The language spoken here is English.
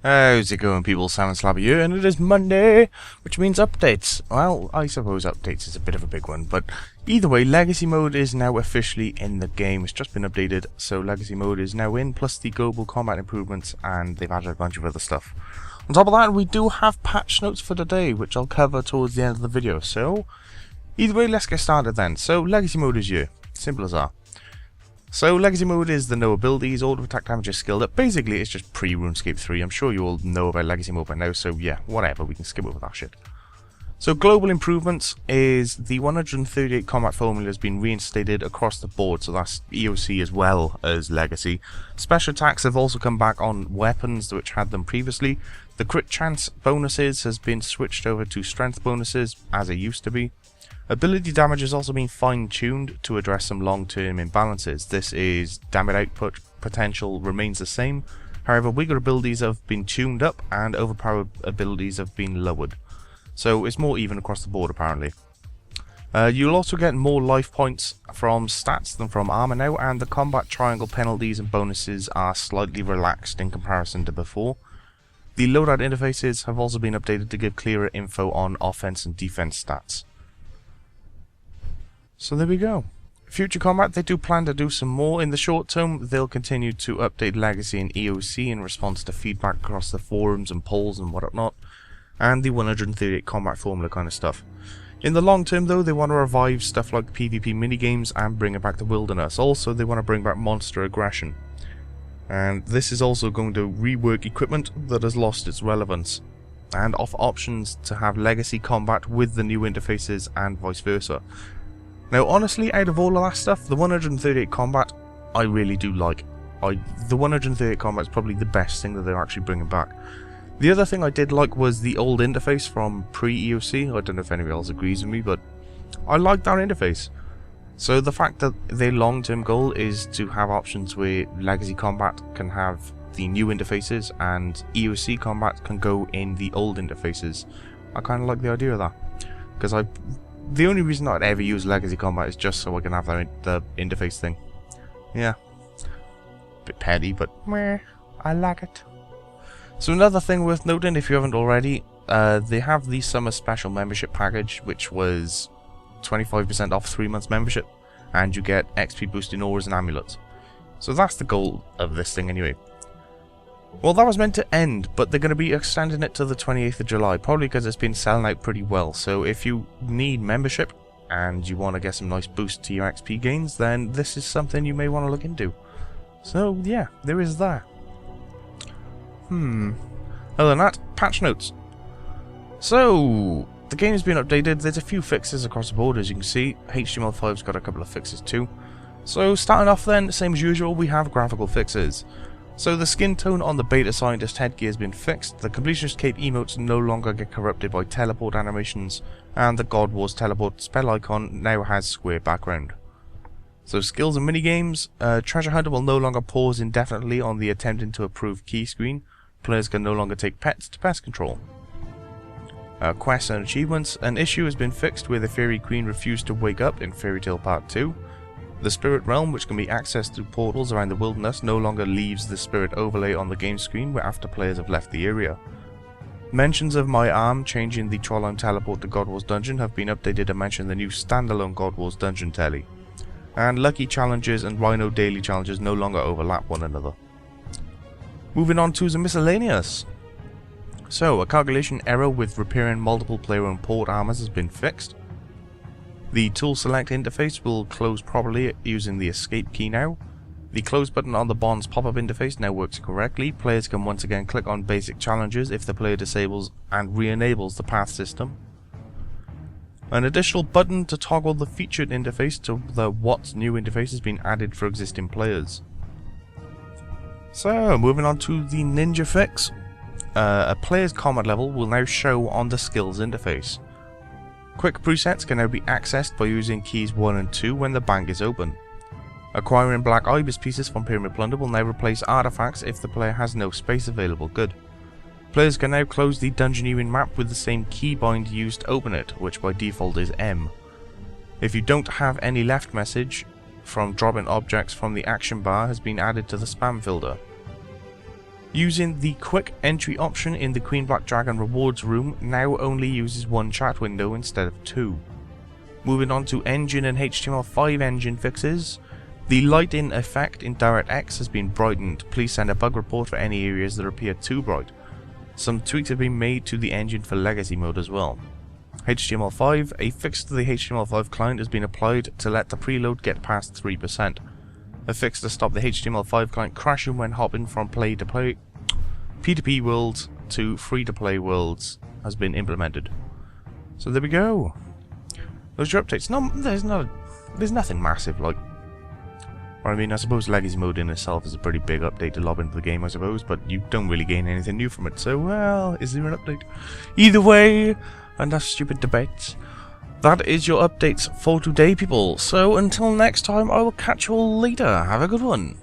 How's it going, people? Salmon Slabber here, and it is Monday, which means updates. Well, I suppose updates is a bit of a big one, but either way, Legacy Mode is now officially in the game. It's just been updated, so Legacy Mode is now in, plus the global combat improvements, and they've added a bunch of other stuff. On top of that, we do have patch notes for today, which I'll cover towards the end of the video, so either way, let's get started then. So, Legacy Mode is here. Simple as that. So, Legacy Mode is the no abilities, all of attack damage is skilled up. Basically, it's just pre-Runescape 3. I'm sure you all know about Legacy Mode by now, so yeah, whatever, we can skip over that shit. So, global improvements is the 138 combat formula has been reinstated across the board, so that's EOC as well as Legacy. Special attacks have also come back on weapons which had them previously. The crit chance bonuses has been switched over to strength bonuses, as it used to be. Ability damage has also been fine-tuned to address some long-term imbalances. This is damage output potential remains the same, however weaker abilities have been tuned up and overpowered abilities have been lowered. So it's more even across the board apparently. You'll also get more life points from stats than from armor now, and the combat triangle penalties and bonuses are slightly relaxed in comparison to before. The loadout interfaces have also been updated to give clearer info on offense and defense stats. So there we go. Future combat, they do plan to do some more. In the short term, they'll continue to update Legacy and EOC in response to feedback across the forums and polls and whatnot, and the 138 combat formula kind of stuff. In the long term though, they want to revive stuff like PvP minigames and bring it back to Wilderness. Also, they want to bring back monster aggression. And this is also going to rework equipment that has lost its relevance, and offer options to have Legacy combat with the new interfaces and vice versa. Now honestly, out of all of that stuff, the 138 combat I really do like. The 138 combat is probably the best thing that they're actually bringing back. The other thing I did like was the old interface from pre-EOC. I don't know if anybody else agrees with me, but I like that interface. So the fact that their long-term goal is to have options where Legacy combat can have the new interfaces and EOC combat can go in the old interfaces, I kind of like the idea of that. Because the only reason I'd ever use Legacy combat is just so I can have the interface thing. Yeah. Bit petty, but meh, I like it. So another thing worth noting, if you haven't already, they have the summer special membership package, which was 25% off 3 months membership, and you get XP boosting auras and amulets. So that's the goal of this thing anyway. Well, that was meant to end, but they're going to be extending it to the 28th of July, probably because it's been selling out pretty well. So if you need membership and you want to get some nice boost to your XP gains, then this is something you may want to look into. So yeah, there is that. Other than that, patch notes. So the game has been updated. There's a few fixes across the board, as you can see. HTML5's got a couple of fixes too. So starting off then, same as usual, we have graphical fixes. So the skin tone on the beta scientist headgear has been fixed, the completionist cape emotes no longer get corrupted by teleport animations, and the God Wars teleport spell icon now has square background. So skills and minigames, Treasure Hunter will no longer pause indefinitely on the attempting to approve key screen, players can no longer take pets to pest control. Quests and achievements, an issue has been fixed where the Fairy Queen refused to wake up in Fairy Tale Part 2. The Spirit Realm, which can be accessed through portals around the wilderness, no longer leaves the Spirit overlay on the game screen after players have left the area. Mentions of My Arm changing the Trollheim teleport to God Wars Dungeon have been updated to mention the new standalone God Wars Dungeon telly. And Lucky Challenges and Rhino Daily Challenges no longer overlap one another. Moving on to the miscellaneous. So, a calculation error with repairing multiple player-owned port armors has been fixed. The tool select interface will close properly using the escape key now. The close button on the Bond's pop-up interface now works correctly. Players can once again click on basic challenges if the player disables and re-enables the path system. An additional button to toggle the featured interface to the What's New interface has been added for existing players. So, moving on to the ninja fix. A player's combat level will now show on the skills interface. Quick presets can now be accessed by using keys 1 and 2 when the bank is open. Acquiring black ibis pieces from Pyramid Plunder will now replace artifacts if the player has no space available. Good. Players can now close the Dungeoneering map with the same keybind used to open it, which by default is M. If you don't have any left message from dropping objects from the action bar has been added to the spam filter. Using the quick entry option in the Queen Black Dragon rewards room now only uses one chat window instead of two. Moving on to engine and HTML5 engine fixes. The light-in effect in DirectX has been brightened. Please send a bug report for any areas that appear too bright. Some tweaks have been made to the engine for legacy mode as well. HTML5, a fix to the HTML5 client has been applied to let the preload get past 3%. A fix to stop the HTML5 client crashing when hopping from P2P worlds to free-to-play worlds has been implemented. So there we go. Those are your updates. No, there's nothing massive like. I mean, I suppose legacy mode in itself is a pretty big update to lob into the game, I suppose, but you don't really gain anything new from it. So, well, is there an update? Either way, enough stupid debates. That is your updates for today, people. So until next time, I will catch you all later. Have a good one.